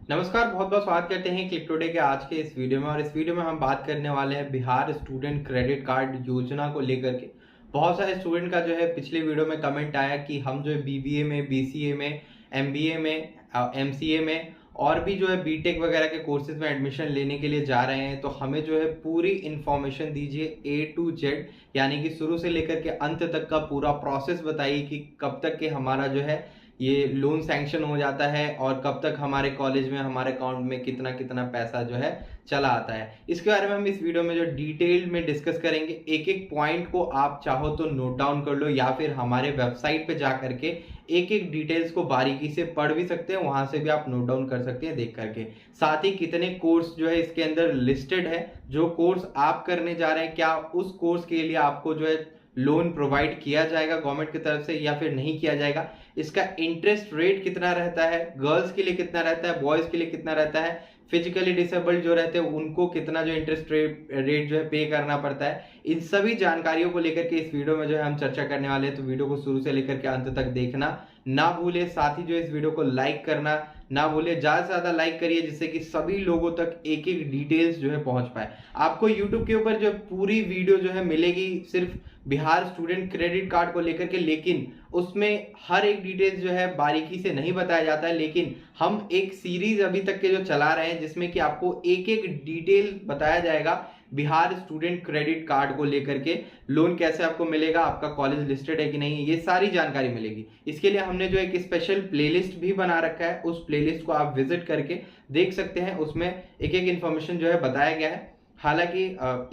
नमस्कार, बहुत बहुत स्वागत करते हैं क्लिक टुडे के आज के इस वीडियो में। और इस वीडियो में हम बात करने वाले हैं बिहार स्टूडेंट क्रेडिट कार्ड योजना को लेकर के। बहुत सारे स्टूडेंट का जो है पिछले वीडियो में कमेंट आया कि हम जो है बीबीए में, बीसीए में, एमबीए में, एमसीए में और भी जो है बीटेक वगैरह के कोर्सेज में एडमिशन लेने के लिए जा रहे हैं, तो हमें जो है पूरी इन्फॉर्मेशन दीजिए A to Z, यानी कि शुरू से लेकर के अंत तक का पूरा प्रोसेस बताइए कि कब तक के हमारा जो है ये लोन सैंक्शन हो जाता है और कब तक हमारे कॉलेज में, हमारे अकाउंट में कितना कितना पैसा जो है चला आता है। इसके बारे में हम इस वीडियो में जो डिटेल में डिस्कस करेंगे। एक एक पॉइंट को आप चाहो तो नोट डाउन कर लो या फिर हमारे वेबसाइट पे जा करके एक एक डिटेल्स को बारीकी से पढ़ भी सकते हैं, वहां से भी आप नोट डाउन कर सकते हैं देख करके। साथ ही कितने कोर्स जो है इसके अंदर लिस्टेड है, जो कोर्स आप करने जा रहे हैं क्या उस कोर्स के लिए आपको जो है लोन प्रोवाइड किया जाएगा गवर्नमेंट की तरफ से या फिर नहीं किया जाएगा, इसका इंटरेस्ट रेट कितना रहता है, गर्ल्स के लिए कितना रहता है, बॉयज के लिए कितना रहता है, फिजिकली डिसेबल्ड जो रहते हैं उनको कितना जो इंटरेस्ट रेट जो है पे करना पड़ता है। इन सभी जानकारियों को लेकर के इस वीडियो में जो है हम चर्चा करने वाले हैं, तो वीडियो को शुरू से लेकर के अंत तक देखना ना भूले। साथ ही जो इस वीडियो को लाइक करना ना भूले, ज्यादा से ज्यादा लाइक करिए जिससे कि सभी लोगों तक एक एक डिटेल्स जो है पहुंच पाए। आपको यूट्यूब के ऊपर जो पूरी वीडियो जो है मिलेगी सिर्फ बिहार स्टूडेंट क्रेडिट कार्ड को लेकर के, लेकिन उसमें हर एक डिटेल्स जो है बारीकी से नहीं बताया जाता है। लेकिन हम एक सीरीज अभी तक के जो चला रहे हैं जिसमें कि आपको एक एक डिटेल बताया जाएगा बिहार स्टूडेंट क्रेडिट कार्ड को लेकर के। लोन कैसे आपको मिलेगा, आपका कॉलेज लिस्टेड है कि नहीं, ये सारी जानकारी मिलेगी। इसके लिए हमने जो एक स्पेशल प्लेलिस्ट भी बना रखा है, उस प्लेलिस्ट को आप विजिट करके देख सकते हैं। उसमें एक एक इन्फॉर्मेशन जो है बताया गया है। हालांकि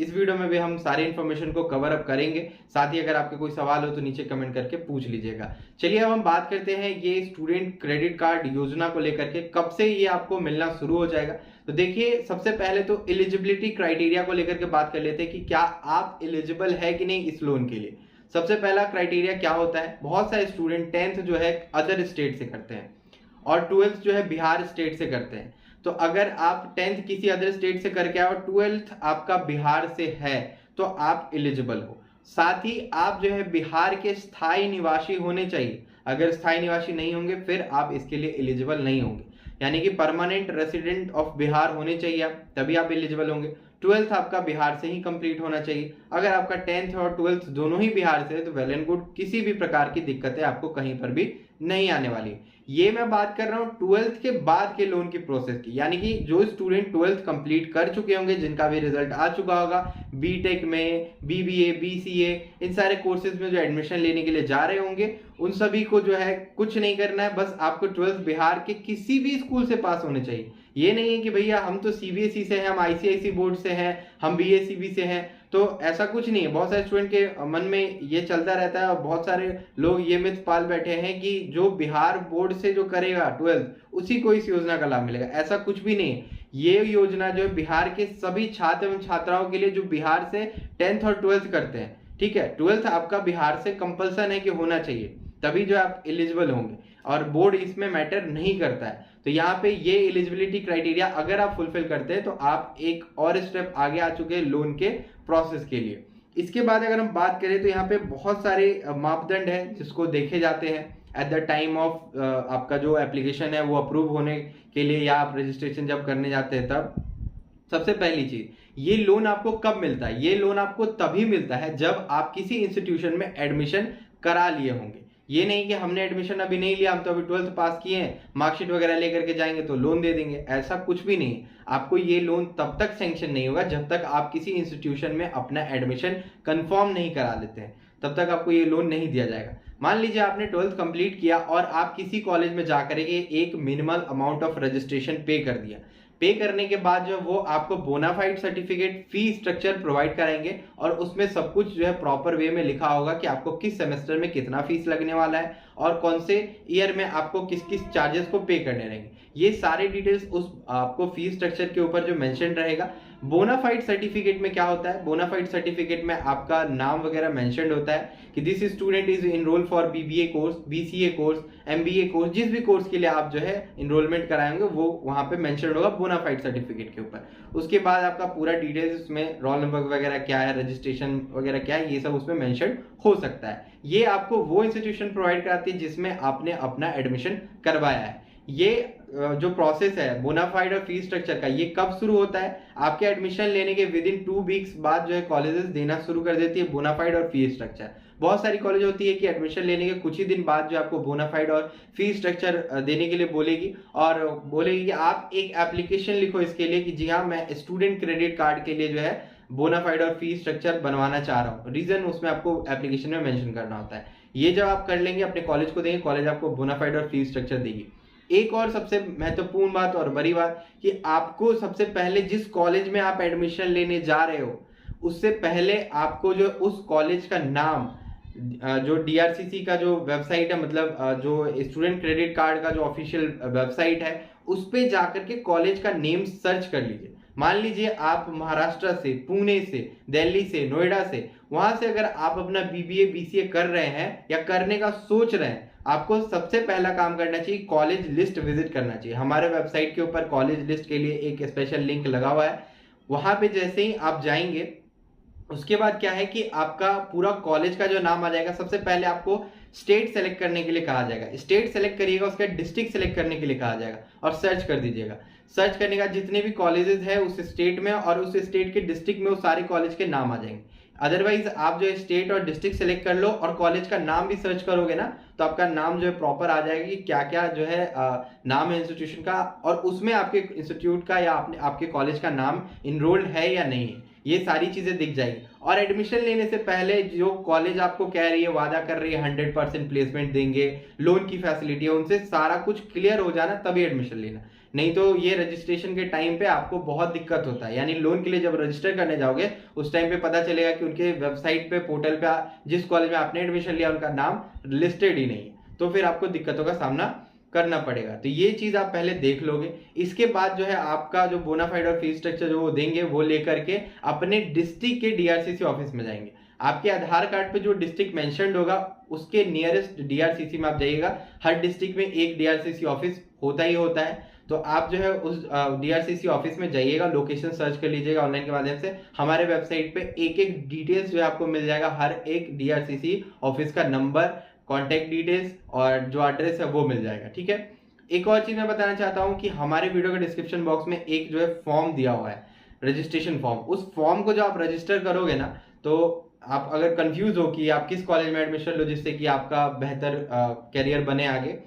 इस वीडियो में भी हम सारी इन्फॉर्मेशन को कवर अप करेंगे। साथ ही अगर आपके कोई सवाल हो तो नीचे कमेंट करके पूछ लीजिएगा। चलिए अब हम बात करते हैं ये स्टूडेंट क्रेडिट कार्ड योजना को लेकर के, कब से ये आपको मिलना शुरू हो जाएगा। तो देखिए, सबसे पहले तो एलिजिबिलिटी क्राइटेरिया को लेकर के बात कर लेते हैं कि क्या आप एलिजिबल है कि नहीं इस लोन के लिए। सबसे पहला क्राइटेरिया क्या होता है, बहुत सारे स्टूडेंट 10th जो है अदर स्टेट से करते हैं और 12th जो है बिहार स्टेट से करते हैं। तो अगर आप 10th किसी अदर स्टेट से करके आए और 12th आपका बिहार से है तो आप एलिजिबल हो। साथ ही आप जो है बिहार के स्थायी निवासी होने चाहिए। अगर स्थायी निवासी नहीं होंगे फिर आप इसके लिए एलिजिबल नहीं होंगे, यानी कि परमानेंट रेसिडेंट ऑफ बिहार होने चाहिए आप, तभी आप एलिजिबल होंगे। 12th आपका बिहार से ही कंप्लीट होना चाहिए। अगर आपका 10th और 12th दोनों ही बिहार से है तो वेल एंड गुड, किसी भी प्रकार की दिक्कतें आपको कहीं पर भी नहीं आने वाली। ये मैं बात कर रहा हूं 12th के बाद के लोन की प्रोसेस की, यानी कि जो स्टूडेंट 12th कंप्लीट कर चुके होंगे, जिनका भी रिजल्ट आ चुका होगा, बीटेक में, बीबीए, बीसीए, इन सारे कोर्सेज में जो एडमिशन लेने के लिए जा रहे होंगे, उन सभी को जो है कुछ नहीं करना है। बस आपको 12th बिहार के किसी भी स्कूल से पास होने चाहिए। ये नहीं है कि भैया हम तो सीबीएसई से हैं, हम आईसीआईसी बोर्ड से हैं, हम बीएसईबी से हैं, तो ऐसा कुछ नहीं है। बहुत सारे स्टूडेंट के मन में ये चलता रहता है और बहुत सारे लोग ये मिथ पाल बैठे हैं कि जो बिहार बोर्ड से जो करेगा 12th उसी को इस योजना का लाभ मिलेगा। ऐसा कुछ भी नहीं है। ये योजना जो है बिहार के सभी छात्र एवं छात्राओं के लिए जो बिहार से 10th और 12th करते हैं, ठीक है। 12th आपका बिहार से कंपल्सन है कि होना चाहिए, तभी जो आप एलिजिबल होंगे, और बोर्ड इसमें मैटर नहीं करता है। तो यहाँ पे ये एलिजिबिलिटी क्राइटेरिया अगर आप फुलफिल करते हैं तो आप एक और स्टेप आगे आ चुके हैं लोन के प्रोसेस के लिए। इसके बाद अगर हम बात करें तो यहाँ पे बहुत सारे मापदंड है जिसको देखे जाते हैं एट द टाइम ऑफ आपका जो एप्लीकेशन है वो अप्रूव होने के लिए, या आप रजिस्ट्रेशन जब करने जाते हैं तब। सबसे पहली चीज, ये लोन आपको कब मिलता है। ये लोन आपको तभी मिलता है जब आप किसी इंस्टीट्यूशन में एडमिशन करा लिए होंगे। ये नहीं कि हमने एडमिशन अभी नहीं लिया, हम तो अभी 12th पास किए हैं, मार्कशीट वगैरह लेकर के जाएंगे तो लोन दे देंगे, ऐसा कुछ भी नहीं है। आपको ये लोन तब तक सैंक्शन नहीं होगा जब तक आप किसी इंस्टीट्यूशन में अपना एडमिशन कंफर्म नहीं करा लेते हैं, तब तक आपको ये लोन नहीं दिया जाएगा। मान लीजिए आपने 12th कंप्लीट किया और आप किसी कॉलेज में जाकर एक मिनिमल अमाउंट ऑफ रजिस्ट्रेशन पे कर दिया। पे करने के बाद जो वो आपको bonafide certificate fee structure provide कराएंगे और उसमें सब कुछ जो है प्रॉपर वे में लिखा होगा कि आपको किस सेमेस्टर में कितना फीस लगने वाला है और कौन से ईयर में आपको किस किस चार्जेस को पे करने रहेंगे। ये सारे डिटेल्स उस आपको फीस स्ट्रक्चर के ऊपर जो मेंशन रहेगा। बोनाफाइड सर्टिफिकेट में क्या होता है, बोनाफाइड सर्टिफिकेट में आपका नाम वगैरह मेंशन होता है कि this student is enrol for BBA course, BCA course, MBA course, जिस भी कोर्स के लिए आप जो है इनरोलमेंट कराएंगे वो वहां पे मेंशन होगा बोनाफाइड सर्टिफिकेट के ऊपर। उसके बाद आपका पूरा डिटेल्स उसमें रोल नंबर वगैरह क्या है, रजिस्ट्रेशन वगैरह क्या है, ये सब उसमें मेंशन हो सकता है। ये आपको वो इंस्टीट्यूशन प्रोवाइड कराती है जिसमें आपने अपना एडमिशन करवाया है। ये जो प्रोसेस है बोनाफाइड और फीस स्ट्रक्चर का, ये कब शुरू होता है? आपके एडमिशन लेने के विद इन 2 वीक्स बाद जो है कॉलेजेस देना शुरू कर देती है बोनाफाइड और फीस स्ट्रक्चर। बहुत सारी कॉलेज होती है कि एडमिशन लेने के कुछ ही दिन बाद जो आपको बोनाफाइड और फीस स्ट्रक्चर देने के लिए बोलेगी और बोलेगी कि आप एक एप्लीकेशन लिखो इसके लिए कि जी हाँ, मैं स्टूडेंट क्रेडिट कार्ड के लिए जो है बोनाफाइड और फीस स्ट्रक्चर बनवाना चाह रहा हूँ। रीजन उसमें आपको एप्लीकेशन में मेंशन करना होता है। ये जब आप कर लेंगे, अपने कॉलेज को देंगे, कॉलेज आपको बोनाफाइड और फीस स्ट्रक्चर देगी। एक और सबसे महत्वपूर्ण बात और बड़ी बात कि आपको सबसे पहले जिस कॉलेज में आप एडमिशन लेने जा रहे हो उससे पहले आपको जो उस कॉलेज का नाम, जो डीआरसीसी का जो वेबसाइट है, मतलब जो स्टूडेंट क्रेडिट कार्ड का जो ऑफिशियल वेबसाइट है, उस पे जाकर के कॉलेज का नेम सर्च कर लीजिए। मान लीजिए आप महाराष्ट्र से, पुणे से, दिल्ली से, नोएडा से, वहां से अगर आप अपना बीबीए बीसीए कर रहे हैं या करने का सोच रहे हैं, आपको सबसे पहला काम करना चाहिए कॉलेज लिस्ट विजिट करना चाहिए। हमारे वेबसाइट के ऊपर कॉलेज लिस्ट के लिए एक स्पेशल लिंक लगा हुआ है। वहां पे जैसे ही आप जाएंगे, उसके बाद क्या है कि आपका पूरा कॉलेज का जो नाम आ जाएगा। सबसे पहले आपको स्टेट सेलेक्ट करने के लिए कहा जाएगा, स्टेट सेलेक्ट करिएगा, उसके डिस्ट्रिक्ट सेलेक्ट करने के लिए कहा जाएगा और सर्च कर दीजिएगा। सर्च करने का जितने भी कॉलेजेस है उस स्टेट में और उस स्टेट के डिस्ट्रिक्ट में, वो सारे कॉलेज के नाम आ जाएंगे। अदरवाइज आप जो है स्टेट और डिस्ट्रिक्ट सेलेक्ट कर लो और कॉलेज का नाम भी सर्च करोगे ना, तो आपका नाम जो है प्रॉपर आ जाएगा कि क्या क्या जो है नाम है इंस्टीट्यूशन का, और उसमें आपके इंस्टीट्यूट का या आपके कॉलेज का नाम इनरोल्ड है या नहीं है, ये सारी चीजें दिख जाएगी। और एडमिशन लेने से पहले जो कॉलेज आपको कह रही है, वादा कर रही है 100% प्लेसमेंट देंगे, लोन की फैसिलिटी है, उनसे सारा कुछ क्लियर हो जाना तभी एडमिशन लेना। नहीं तो ये रजिस्ट्रेशन के टाइम पे आपको बहुत दिक्कत होता है। यानी लोन के लिए जब रजिस्टर करने जाओगे उस टाइम पे पता चलेगा कि उनके वेबसाइट पे, पोर्टल पे जिस कॉलेज में आपने एडमिशन लिया उनका नाम लिस्टेड ही नहीं है, तो फिर आपको दिक्कतों का सामना करना पड़ेगा। तो ये चीज आप पहले देख लोगे। इसके बाद जो है आपका जो बोनाफाइड और फीस स्ट्रक्चर जो वो देंगे, वो लेकर के अपने डिस्ट्रिक्ट के डीआरसीसी ऑफिस में जाएंगे। आपके आधार कार्ड पे जो डिस्ट्रिक्ट मेंशन्ड होगा उसके नियरेस्ट डीआरसीसी में आप जाइएगा। हर डिस्ट्रिक्ट में एक डीआरसीसी ऑफिस होता ही होता है, तो आप जो है उस डीआरसीसी ऑफिस में जाइएगा, लोकेशन सर्च कर लीजिएगा ऑनलाइन के माध्यम से। हमारे वेबसाइट पे एक एक डिटेल्स जो है आपको मिल जाएगा, हर एक डीआरसीसी ऑफिस का नंबर, कॉन्टेक्ट डिटेल्स और जो एड्रेस है वो मिल जाएगा। ठीक है। एक और चीज मैं बताना चाहता हूँ कि हमारे वीडियो के डिस्क्रिप्शन बॉक्स में एक जो है फॉर्म दिया हुआ है, रजिस्ट्रेशन फॉर्म। उस फॉर्म को जो आप रजिस्टर करोगे ना, तो आप अगर कंफ्यूज हो कि आप किस कॉलेज में एडमिशन लो जिससे कि आपका बेहतर करियर बने आगे,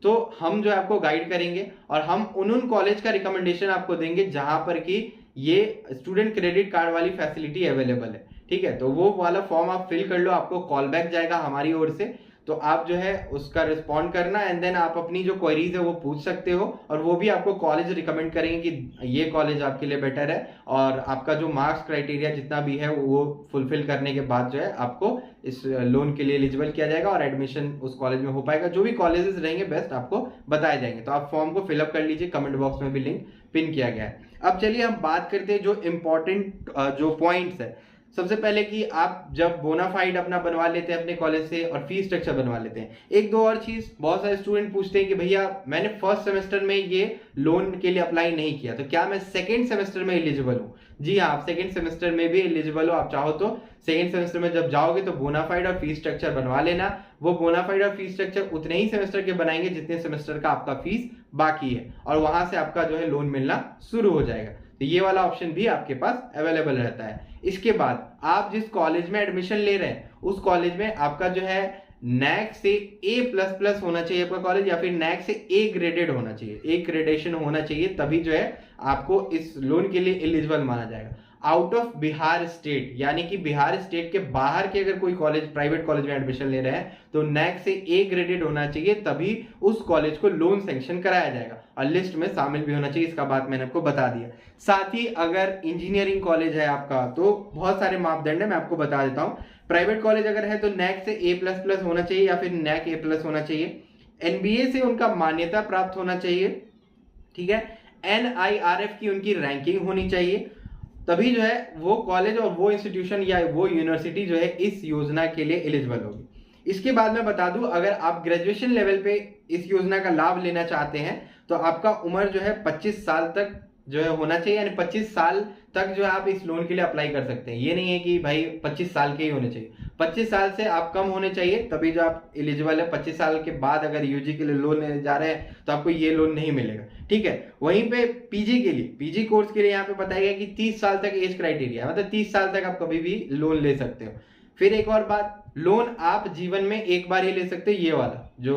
तो हम जो है आपको गाइड करेंगे और हम उन कॉलेज का रिकमेंडेशन आपको देंगे जहां पर कि ये स्टूडेंट क्रेडिट कार्ड वाली फैसिलिटी अवेलेबल है। ठीक है, तो वो वाला फॉर्म आप फिल कर लो, आपको कॉल बैक जाएगा हमारी ओर से, तो आप जो है उसका रिस्पॉन्ड करना एंड देन आप अपनी जो क्वेरीज है वो पूछ सकते हो और वो भी आपको कॉलेज रिकमेंड करेंगे कि ये कॉलेज आपके लिए बेटर है। और आपका जो मार्क्स क्राइटेरिया जितना भी है वो फुलफिल करने के बाद जो है आपको इस लोन के लिए एलिजिबल किया जाएगा और एडमिशन उस कॉलेज में हो पाएगा। जो भी कॉलेजेस रहेंगे बेस्ट आपको बताए जाएंगे। तो आप फॉर्म को फिलअप कर लीजिए, कमेंट बॉक्स में भी लिंक पिन किया गया है। अब चलिए हम बात करते हैं जो इंपॉर्टेंट जो पॉइंट्स है। सबसे पहले कि आप जब बोनाफाइड अपना बनवा लेते हैं अपने कॉलेज से और फीस स्ट्रक्चर बनवा लेते हैं, एक दो और चीज बहुत सारे स्टूडेंट पूछते हैं कि भैया मैंने फर्स्ट सेमेस्टर में ये लोन के लिए अप्लाई नहीं किया, तो क्या मैं सेकंड सेमेस्टर में एलिजिबल हूँ? जी हाँ, आप सेकंड सेमेस्टर में भी एलिजिबल हो। आप चाहो तो सेकंड सेमेस्टर में जब जाओगे तो बोनाफाइड और फीस स्ट्रक्चर बनवा लेना। वो बोनाफाइड और फीस स्ट्रक्चर उतने ही सेमेस्टर के बनाएंगे जितने सेमेस्टर का आपका फीस बाकी है, और वहां से आपका जो है लोन मिलना शुरू हो जाएगा। तो ये वाला ऑप्शन भी आपके पास अवेलेबल रहता है। इसके बाद आप जिस कॉलेज में एडमिशन ले रहे हैं उस कॉलेज में आपका जो है नैक से A++ होना चाहिए आपका कॉलेज, या फिर नैक से A ग्रेडेड होना चाहिए, A ग्रेडेशन होना चाहिए, तभी जो है आपको इस लोन के लिए एलिजिबल माना जाएगा। आउट ऑफ बिहार स्टेट, यानी कि बिहार स्टेट के बाहर के अगर कोई कॉलेज, प्राइवेट कॉलेज में एडमिशन ले रहे हैं तो नैक से A ग्रेडेड होना चाहिए, तभी उस कॉलेज को लोन सैंक्शन कराया जाएगा और लिस्ट में शामिल भी होना चाहिए। इसका बात मैंने आपको बता दिया। साथ ही अगर इंजीनियरिंग कॉलेज है आपका तो बहुत सारे मापदंड है, मैं आपको बता देता हूँ। प्राइवेट कॉलेज अगर है तो नैक से A++ होना चाहिए या फिर नैक A+ होना चाहिए। NBA से उनका मान्यता प्राप्त होना चाहिए। ठीक है, NIRF की उनकी रैंकिंग होनी चाहिए, तभी जो है वो कॉलेज और वो इंस्टीट्यूशन या वो यूनिवर्सिटी जो है इस योजना के लिए एलिजिबल होगी। इसके बाद मैं बता दूं, अगर आप ग्रेजुएशन लेवल पे इस योजना का लाभ लेना चाहते हैं तो आपका उम्र जो है 25 साल तक जो है होना चाहिए, यानी 25 साल तक जो है आप इस लोन के लिए अप्लाई कर सकते हैं। ये नहीं है कि भाई 25 साल के ही होने चाहिए, 25 साल से आप कम होने चाहिए तभी जो आप एलिजिबल है। 25 साल के बाद अगर यूजी के लिए लोन लेने जा रहे हैं तो आपको ये लोन नहीं मिलेगा, ठीक है। वहीं पे पीजी के लिए, पीजी कोर्स के लिए यहाँ पे बताया गया कि 30 साल तक एज क्राइटेरिया, मतलब 30 साल तक आप कभी भी लोन ले सकते हो। फिर एक और बात, लोन आप जीवन में एक बार ही ले सकते हो। ये वाला जो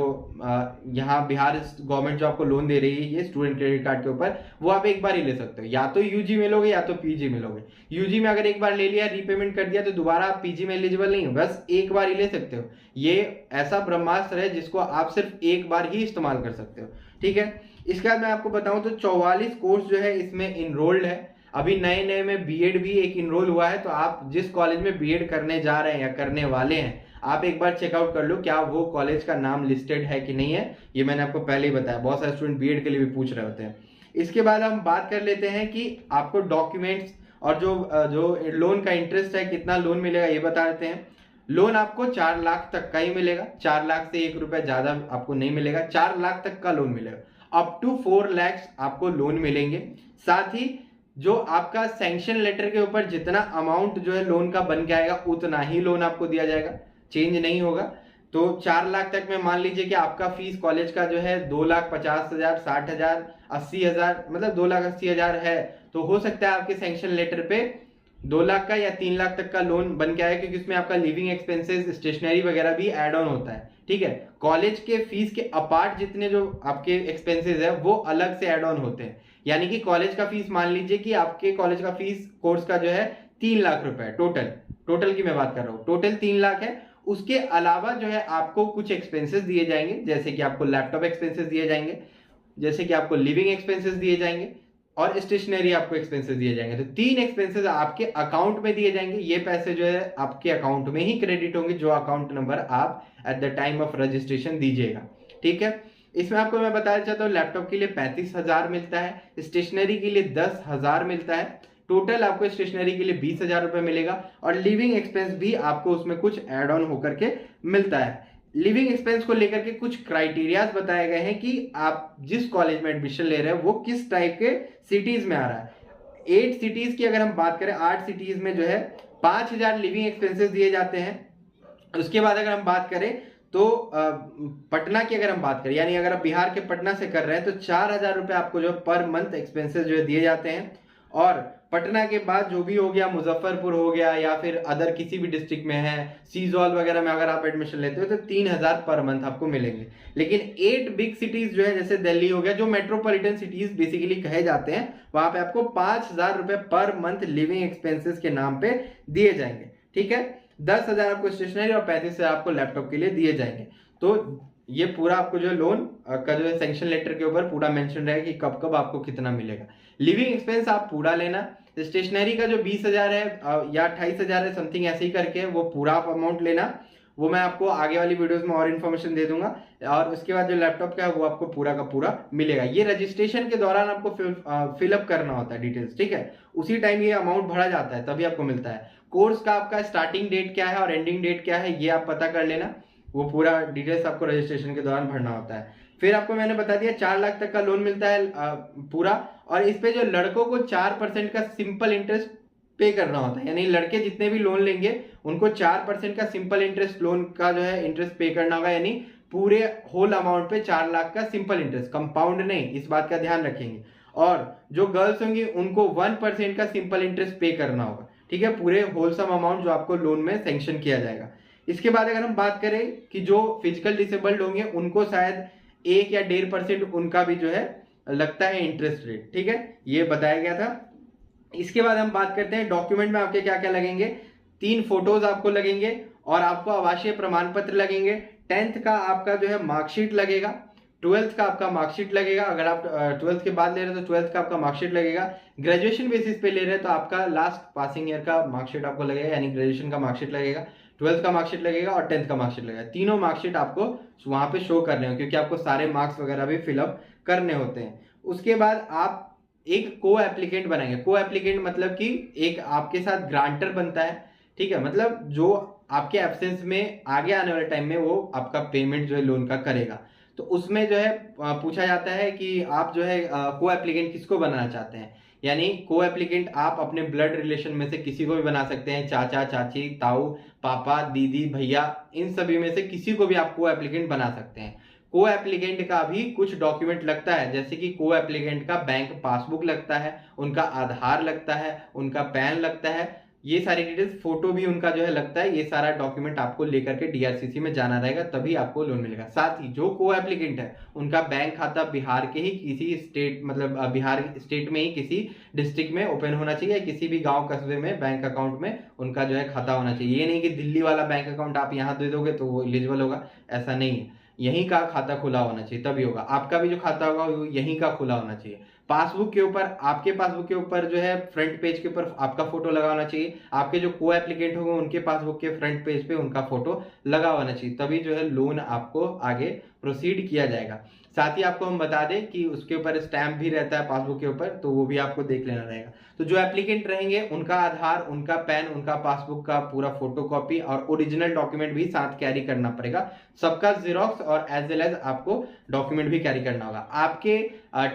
यहाँ बिहार गवर्नमेंट जो आपको लोन दे रही है ये स्टूडेंट क्रेडिट कार्ड के ऊपर, वो आप एक बार ही ले सकते हो। या तो यूजी में लोगे या तो पीजी में लोगे। यूजी में अगर एक बार ले लिया, रीपेमेंट कर दिया, तो दोबारा आप पीजी में एलिजिबल नहीं हो, बस एक बार ही ले सकते हो। ये ऐसा ब्रह्मास्त्र है जिसको आप सिर्फ एक बार ही इस्तेमाल कर सकते हो, ठीक है। इसके बाद मैं आपको बताऊं तो 44 कोर्स जो है इसमें इनरोल्ड है। अभी नए नए में बीएड भी एक इनरोल हुआ है, तो आप जिस कॉलेज में बीएड करने जा रहे हैं या करने वाले हैं, आप एक बार चेकआउट कर लो क्या वो कॉलेज का नाम लिस्टेड है कि नहीं है। ये मैंने आपको पहले ही बताया, बहुत सारे स्टूडेंट बीएड के लिए भी पूछ रहे होते हैं। इसके बाद हम बात कर लेते हैं कि आपको डॉक्यूमेंट्स और जो लोन का इंटरेस्ट है, कितना लोन मिलेगा ये बता देते हैं। लोन आपको 4 लाख तक का ही मिलेगा, 4 लाख से 1 रुपया ज्यादा आपको नहीं मिलेगा, 4 लाख तक का लोन मिलेगा। अप टू 4 लाख आपको लोन मिलेंगे। साथ ही जो आपका सैंक्शन लेटर के ऊपर जितना अमाउंट जो है लोन का बन के आएगा उतना ही लोन आपको दिया जाएगा, चेंज नहीं होगा। तो 4 लाख तक में मान लीजिए कि आपका फीस कॉलेज का जो है 2,50,000, 60,000, 80,000, मतलब 2,80,000 है, तो हो सकता है आपके सैंक्शन लेटर पे 2 लाख का या 3 लाख तक का लोन बन के आए, क्योंकि उसमें आपका लिविंग एक्सपेंसेस, स्टेशनरी वगैरह भी एड ऑन होता है, ठीक है। कॉलेज के फीस के अपार्ट जितने जो आपके एक्सपेंसेस है वो अलग से एड ऑन होते हैं। यानी कि कॉलेज का फीस, मान लीजिए कि आपके कॉलेज का फीस कोर्स का जो है 3 लाख रुपए टोटल की मैं बात कर रहा हूँ, टोटल 3 लाख है। उसके अलावा जो है आपको कुछ एक्सपेंसेस दिए जाएंगे, जैसे कि आपको लैपटॉप एक्सपेंसेस दिए जाएंगे, जैसे कि आपको लिविंग एक्सपेंसेस दिए जाएंगे और स्टेशनरी आपको एक्सपेंसेस दिए जाएंगे। तो 3 एक्सपेंसेस आपके अकाउंट में दिए जाएंगे। ये पैसे जो है आपके अकाउंट में ही क्रेडिट होंगे, जो अकाउंट नंबर आप at the time of registration दीजिएगा, ठीक है। इसमें आपको मैं बताना चाहता हूँ, लैपटॉप के लिए 35,000 मिलता है, स्टेशनरी के लिए 10,000 मिलता है, टोटल आपको स्टेशनरी के लिए 20,000 रुपए मिलेगा। और लिविंग एक्सपेंस भी आपको उसमें कुछ एड ऑन होकर के मिलता है। लिविंग एक्सपेंस को लेकर के कुछ क्राइटेरियाज बताए गए हैं कि आप जिस कॉलेज में एडमिशन ले रहे हैं वो किस टाइप के सिटीज में आ रहा है। 8 सिटीज की अगर हम बात करें, 8 सिटीज में जो है 5,000 लिविंग एक्सपेंसेस दिए जाते हैं। उसके बाद अगर हम बात करें तो पटना की अगर हम बात करें, यानी अगर आप बिहार के पटना से कर रहे हैं तो 4,000 रुपए आपको जो पर मंथ एक्सपेंसेस जो है दिए जाते हैं। और पटना के बाद जो भी हो गया, मुजफ्फरपुर हो गया या फिर अदर किसी भी डिस्ट्रिक्ट में है, सीजॉल वगैरह में अगर आप एडमिशन लेते हो तो 3,000 पर मंथ आपको मिलेंगे। लेकिन 8 बिग सिटीज जो है, जैसे दिल्ली हो गया, जो मेट्रोपॉलिटन सिटीज बेसिकली कहे जाते हैं, वहां पे आपको 5,000 रुपए पर मंथ लिविंग एक्सपेंसेस के नाम पे दिए जाएंगे, ठीक है। 10,000 आपको स्टेशनरी और 35,000 आपको लैपटॉप के लिए दिए जाएंगे। तो ये पूरा आपको जो लोन का जो है सैंक्शन लेटर के ऊपर पूरा मेंशन रहेगा कि कब कब आपको कितना मिलेगा। लिविंग एक्सपेंस आप पूरा लेना। स्टेशनरी का जो 20,000 है या 28,000 है, समथिंग ऐसे ही करके वो पूरा अमाउंट लेना। वो मैं आपको आगे वाली वीडियोस में और इन्फॉर्मेशन दे दूंगा। और उसके बाद जो लैपटॉप का है वो आपको पूरा का पूरा मिलेगा। ये रजिस्ट्रेशन के दौरान आपको फिलअप करना होता है डिटेल्स, ठीक है। उसी टाइम ये अमाउंट भरा जाता है तभी आपको मिलता है। कोर्स का आपका स्टार्टिंग डेट क्या है और एंडिंग डेट क्या है ये आप पता कर लेना। वो पूरा डिटेल्स आपको रजिस्ट्रेशन के दौरान भरना होता है। फिर आपको मैंने बता दिया 4 लाख तक का लोन मिलता है पूरा। और इस पे जो लड़कों को 4% का सिंपल इंटरेस्ट पे करना होता है, यानी लड़के जितने भी लोन लेंगे उनको 4% का सिंपल इंटरेस्ट लोन का जो है इंटरेस्ट पे करना होगा। यानी पूरे होल अमाउंट पे 4 लाख का सिंपल इंटरेस्ट, कंपाउंड नहीं, इस बात का ध्यान रखेंगे। और जो गर्ल्स होंगी उनको 1% का सिंपल इंटरेस्ट पे करना होगा, ठीक है, पूरे होलसम अमाउंट जो आपको लोन में सैंक्शन किया जाएगा। इसके बाद अगर हम बात करें कि जो फिजिकल डिसेबल्ड होंगे उनको शायद 1 या 1.5% उनका भी जो है लगता है इंटरेस्ट रेट, ठीक है, ये बताया गया था। इसके बाद हम बात करते हैं डॉक्यूमेंट में आपके क्या क्या लगेंगे। 3 फोटोज आपको लगेंगे और आपको आवासीय प्रमाण पत्र लगेंगे। 10th का आपका जो है मार्कशीट लगेगा। 12th का आपका मार्कशीट लगेगा। अगर आप 12th के बाद ले रहे हो तो 12th का आपका मार्कशीट लगेगा। ग्रेजुएशन बेसिस पे ले रहे हैं तो आपका लास्ट पासिंग ईयर का मार्कशीट आपको लगेगा, यानी ग्रेजुएशन का मार्कशीट लगेगा, 12th का मार्कशीट लगेगा और 10th का मार्कशीट लगेगा। तीनों मार्कशीट आपको वहां पे शो करने हो, क्योंकि आपको सारे मार्क्स वगैरह भी फिलअप करने होते हैं। उसके बाद आप एक को एप्लीकेंट बनाएंगे। को एप्लीकेंट मतलब कि एक आपके साथ ग्रांटर बनता है, ठीक है, मतलब जो आपके एब्सेंस में आगे आने वाले टाइम में वो आपका पेमेंट जो है लोन का करेगा। तो उसमें जो है पूछा जाता है कि आप जो है को एप्लीकेंट किसको बनाना चाहते हैं। यानी को एप्लीकेंट आप अपने ब्लड रिलेशन में से किसी को भी बना सकते हैं, चाचा चाची, ताऊ, पापा, दीदी, भैया, इन सभी में से किसी को भी आप को एप्लीकेंट बना सकते हैं। को एप्लीकेंट का भी कुछ डॉक्यूमेंट लगता है, जैसे कि को एप्लीकेंट का बैंक पासबुक लगता है, उनका आधार लगता है, उनका पैन लगता है, ये सारी डिटेल्स, फोटो भी उनका जो है लगता है। ये सारा डॉक्यूमेंट आपको लेकर के डीआरसीसी में जाना रहेगा, तभी आपको लोन मिलेगा। साथ ही जो को एप्लीकेंट है उनका बैंक खाता बिहार के ही किसी स्टेट, मतलब बिहार स्टेट में ही किसी डिस्ट्रिक्ट में ओपन होना चाहिए, किसी भी गांव कस्बे में बैंक अकाउंट में उनका जो है खाता होना चाहिए। ये नहीं कि दिल्ली वाला बैंक अकाउंट आप यहाँ दे दोगे तो वो एलिजिबल होगा, ऐसा नहीं है। यहीं का खाता खुला होना चाहिए तभी होगा। आपका भी जो खाता होगा वो यहीं का खुला होना चाहिए। पासबुक के ऊपर, आपके पासबुक के ऊपर जो है फ्रंट पेज के ऊपर आपका फोटो लगा होना चाहिए। आपके जो को एप्लीकेंट होंगे उनके पासबुक के फ्रंट पेज पे उनका फोटो लगा होना चाहिए, तभी जो है लोन आपको आगे प्रोसीड किया जाएगा। साथ ही आपको हम बता दें कि उसके ऊपर स्टैंप भी रहता है पासबुक के ऊपर, तो वो भी आपको देख लेना रहेगा। तो जो एप्लीकेंट रहेंगे उनका आधार, उनका पैन, उनका पासबुक का पूरा फोटोकॉपी और ओरिजिनल डॉक्यूमेंट भी साथ कैरी करना पड़ेगा। सबका जीरोक्स और एज वेल एज आपको डॉक्यूमेंट भी कैरी करना होगा। आपके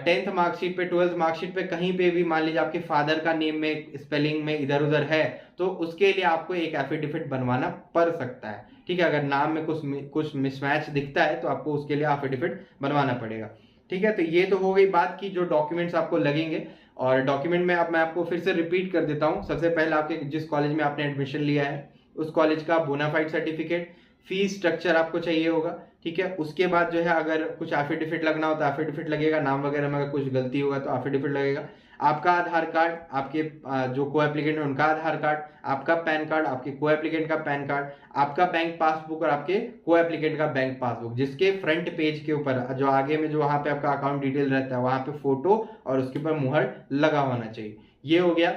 10th मार्कशीट पे, 12th मार्कशीट पे कहीं पे भी मान लीजिए आपके फादर का नेम में स्पेलिंग में इधर उधर है, तो उसके लिए आपको एक एफिडेविट बनवाना पड़ सकता है। ठीक है, अगर नाम में कुछ मिसमैच दिखता है तो आपको उसके लिए एफिडेविट बनवाना पड़ेगा। ठीक है, तो ये तो हो गई बात की जो डॉक्यूमेंट्स आपको लगेंगे। और डॉक्यूमेंट में अब मैं आपको फिर से रिपीट कर देता हूँ। सबसे पहले आपके जिस कॉलेज में आपने एडमिशन लिया है उस कॉलेज का बोनाफाइड सर्टिफिकेट, फीस स्ट्रक्चर आपको चाहिए होगा। ठीक है, उसके बाद जो है अगर कुछ एफिडेविट लगना हो तो एफिडेविट लगेगा, नाम वगैरह में अगर कुछ गलती होगा तो एफिडेविट लगेगा। आपका आधार कार्ड, आपके जो को एप्लीकेंट है उनका आधार कार्ड, आपका पैन कार्ड, आपके को एप्लीकेंट का पैन कार्ड, आपका बैंक पासबुक और आपके को एप्लीकेंट का बैंक पासबुक, जिसके फ्रंट पेज के ऊपर जो आगे में जो वहां पे आपका अकाउंट डिटेल रहता है वहां पे फोटो और उसके ऊपर मुहर लगा होना चाहिए। ये हो गया।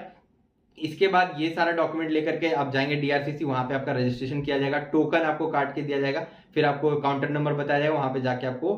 इसके बाद ये सारा डॉक्यूमेंट लेकर के आप जाएंगे डीआरसीसी, वहां पे आपका रजिस्ट्रेशन किया जाएगा, टोकन आपको काट के दिया जाएगा, फिर आपको काउंटर नंबर बताया जाएगा, वहां पे जाके आपको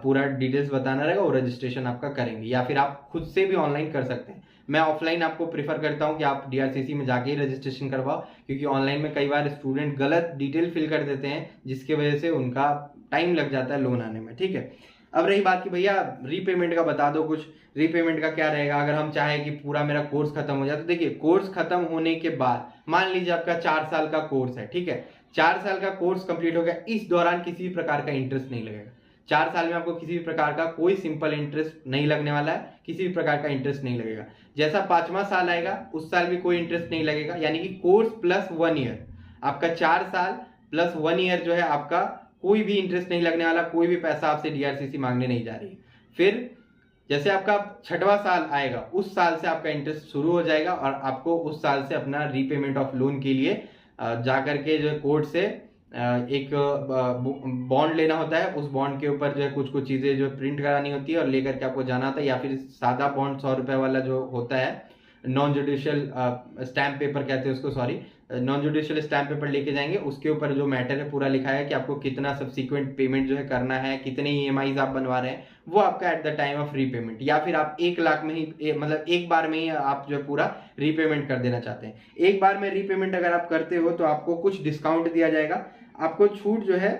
पूरा डिटेल्स बताना रहेगा और रजिस्ट्रेशन आपका करेंगे। या फिर आप खुद से भी ऑनलाइन कर सकते हैं। मैं ऑफलाइन आपको प्रीफर करता हूं कि आप डीआरसीसी में जाके ही रजिस्ट्रेशन करवाओ, क्योंकि ऑनलाइन में कई बार स्टूडेंट गलत डिटेल फिल कर देते हैं जिसकी वजह से उनका टाइम लग जाता है लोन आने में। ठीक है, अब रही बात कि भैया रीपेमेंट का बता दो कुछ। रीपेमेंट का क्या रहेगा अगर हम चाहें कि पूरा मेरा कोर्स खत्म हो जाए। तो देखिए, कोर्स खत्म होने के बाद मान लीजिए आपका 4 साल का कोर्स है। ठीक है, 4 साल का कोर्स कंप्लीट हो गया, इस दौरान किसी भी प्रकार का इंटरेस्ट नहीं लगेगा। 4 साल में आपको किसी भी प्रकार का कोई सिंपल इंटरेस्ट नहीं लगने वाला है, किसी भी प्रकार का इंटरेस्ट नहीं लगेगा। जैसा 5वां साल आएगा उस साल भी कोई इंटरेस्ट नहीं लगेगा, यानी कि कोर्स प्लस 1 ईयर, आपका 4 साल प्लस 1 ईयर जो है आपका कोई भी इंटरेस्ट नहीं लगने वाला, कोई भी पैसा आपसे डीआरसीसी मांगने नहीं जा रही है। फिर जैसे आपका 6वां साल आएगा उस साल से आपका इंटरेस्ट शुरू हो जाएगा और आपको उस साल से अपना रीपेमेंट ऑफ लोन के लिए जाकर के जो कोर्ट से एक बॉन्ड लेना होता है। उस बॉन्ड के ऊपर जो है कुछ कुछ चीजें जो प्रिंट करानी होती है और लेकर के आपको जाना होता है, या फिर सादा बॉन्ड 100 रुपए वाला जो होता है, नॉन जुडिशियल स्टैम्प पेपर कहते हैं उसको, sorry, non judicial stamp paper लेके जाएंगे। उसके ऊपर जो मैटर है पूरा लिखा है कि आपको कितना सब्सिक्वेंट पेमेंट जो है करना है, कितने ईएमआईज आप बनवा रहे हैं, वो आपका at the time of repayment. या फिर आप 1 लाख में ही मतलब एक बार में ही आप जो है पूरा रीपेमेंट कर देना चाहते हैं। एक बार में रीपेमेंट अगर आप करते हो तो आपको कुछ डिस्काउंट दिया जाएगा, आपको छूट जो है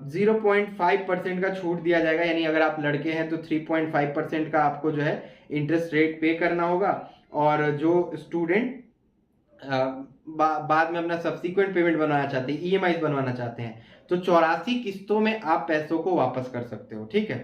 0.5% का छूट दिया जाएगा। यानी अगर आप लड़के हैं तो 3.5% का आपको जो है इंटरेस्ट रेट पे करना होगा। और जो स्टूडेंट बाद में अपना सब्सिक्वेंट पेमेंट बनवाना चाहते हैं, ईएमआई बनवाना चाहते हैं, तो 84 किस्तों में आप पैसों को वापस कर सकते हो। ठीक है,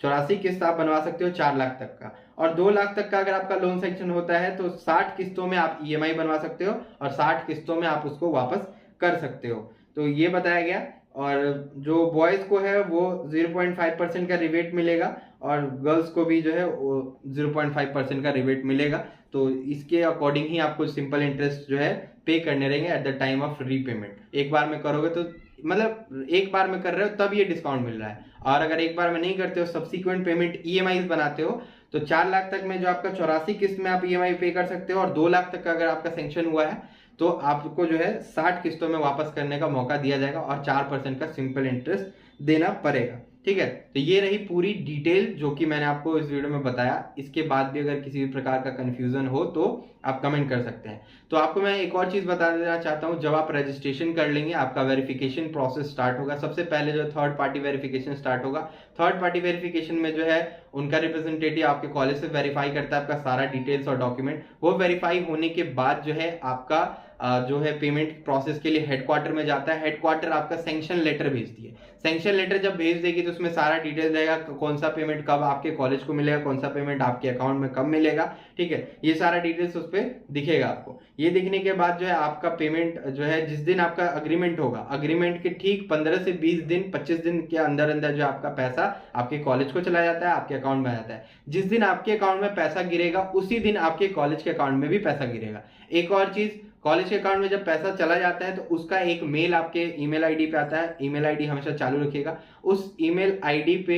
84 किस्त आप बनवा सकते हो 4 लाख तक का। और 2 लाख तक का अगर आपका लोन सेक्शन होता है तो 60 किस्तों में आप ईएमआई बनवा सकते हो और 60 किस्तों में आप उसको वापस कर सकते हो। तो ये बताया गया। और जो बॉयज को है वो 0.5% का रिबेट मिलेगा और गर्ल्स को भी जो है वो 0.5% का रिबेट मिलेगा। तो इसके अकॉर्डिंग ही आपको सिंपल इंटरेस्ट जो है पे करने रहेंगे at the time of repayment. एक बार में करोगे तो मतलब एक बार में कर रहे हो तब ये डिस्काउंट मिल रहा है, और अगर एक बार में नहीं करते हो, सब्सिक्वेंट पेमेंट ईएमआई बनाते हो, तो 4 लाख तक में जो आपका 84 किस्त में आप ईएमआई पे कर सकते हो। और 2 लाख तक का अगर आपका सेंक्शन हुआ है तो आपको जो है 60 किस्तों में वापस करने का मौका दिया जाएगा और 4% का सिंपल इंटरेस्ट देना पड़ेगा। ठीक है, तो ये रही पूरी डिटेल जो कि मैंने आपको इस वीडियो में बताया। इसके बाद भी अगर किसी भी प्रकार का कंफ्यूजन हो तो आप कमेंट कर सकते हैं। तो आपको मैं एक और चीज बता देना चाहता हूं, जब आप रजिस्ट्रेशन कर लेंगे आपका वेरिफिकेशन प्रोसेस स्टार्ट होगा। सबसे पहले जो थर्ड पार्टी वेरिफिकेशन स्टार्ट होगा। थर्ड पार्टी वेरिफिकेशन में जो है उनका रिप्रेजेंटेटिव आपके कॉलेज से वेरीफाई करता है आपका सारा डिटेल्स और डॉक्यूमेंट। वो वेरीफाई होने के बाद जो है आपका जो है पेमेंट प्रोसेस के लिए हेडक्वार्टर में जाता है। हेडक्वार्टर आपका सैंक्शन लेटर भेजती है। सैंक्शन लेटर जब भेज देगी तो उसमें सारा डिटेल रहेगा, कौन सा पेमेंट कब आपके कॉलेज को मिलेगा, कौन सा पेमेंट आपके अकाउंट में कब मिलेगा। ठीक है, ये सारा डिटेल्स उस पर दिखेगा आपको। ये दिखने के बाद जो है आपका पेमेंट जो है जिस दिन आपका अग्रीमेंट होगा, अग्रीमेंट के ठीक 15 से 20 दिन 25 दिन के अंदर अंदर जो आपका पैसा आपके कॉलेज को चला जाता है, आपके अकाउंट में आ जाता है। जिस दिन आपके अकाउंट में पैसा गिरेगा उसी दिन आपके कॉलेज के अकाउंट में भी पैसा गिरेगा। एक और चीज, कॉलेज के अकाउंट में जब पैसा चला जाता है तो उसका एक मेल आपके ईमेल आईडी पे आता है। ईमेल आईडी हमेशा चालू रखिएगा। उस ईमेल आईडी पे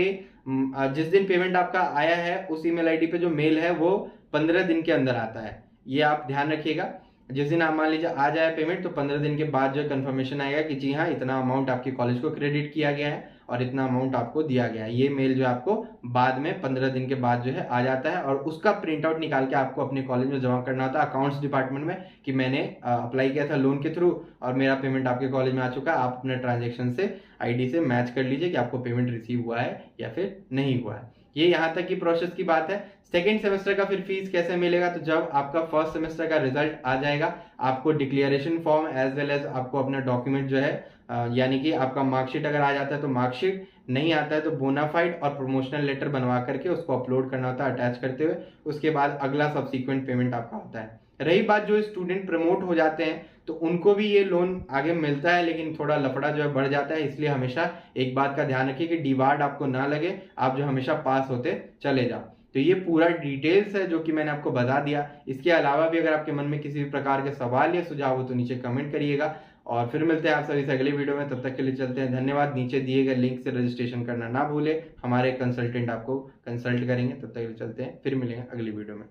जिस दिन पेमेंट आपका आया है उस ईमेल आईडी पे जो मेल है वो 15 दिन के अंदर आता है। ये आप ध्यान रखिएगा। जिस दिन आप मान लीजिए आ जाए पेमेंट तो 15 दिन के बाद जो कंफर्मेशन आएगा कि जी हाँ इतना अमाउंट आपके कॉलेज को क्रेडिट किया गया है और इतना अमाउंट आपको दिया गया है। ये मेल जो आपको बाद में 15 दिन के बाद जो है आ जाता है और उसका प्रिंट आउट निकाल के आपको अपने कॉलेज में जमा करना होता है अकाउंट्स डिपार्टमेंट में कि मैंने अप्लाई किया था लोन के थ्रू और मेरा पेमेंट आपके कॉलेज में आ चुका है। आप अपने ट्रांजेक्शन से आईडी से मैच कर लीजिए कि आपको पेमेंट रिसीव हुआ है या फिर नहीं हुआ है। ये यहाँ तक की प्रोसेस की बात है। सेकेंड सेमेस्टर का फिर फीस कैसे मिलेगा, तो जब आपका फर्स्ट सेमेस्टर का रिजल्ट आ जाएगा आपको declaration form as well as आपको अपना डॉक्यूमेंट जो है यानी कि आपका मार्कशीट अगर आ जाता है तो मार्कशीट, नहीं आता है तो बोनाफाइड और प्रमोशनल लेटर बनवा करके उसको अपलोड करना होता है अटैच करते हुए। उसके बाद अगला सब्सिक्वेंट पेमेंट आपका होता है। रही बात जो स्टूडेंट प्रमोट हो जाते हैं तो उनको भी ये लोन आगे मिलता है, लेकिन थोड़ा लफड़ा जो है बढ़ जाता है। इसलिए हमेशा एक बात का ध्यान रखिए कि डीबार्ड आपको ना लगे, आप जो हमेशा पास होते चले जाओ। तो ये पूरा डिटेल्स है जो कि मैंने आपको बता दिया। इसके अलावा भी अगर आपके मन में किसी भी प्रकार के सवाल या सुझाव हो तो नीचे कमेंट करिएगा और फिर मिलते हैं आप सभी से अगले वीडियो में। तब तक के लिए चलते हैं, धन्यवाद। नीचे दिए गए लिंक से रजिस्ट्रेशन करना ना भूले, हमारे कंसल्टेंट आपको कंसल्ट करेंगे। तब तक के लिए चलते हैं, फिर मिलेंगे अगली वीडियो में।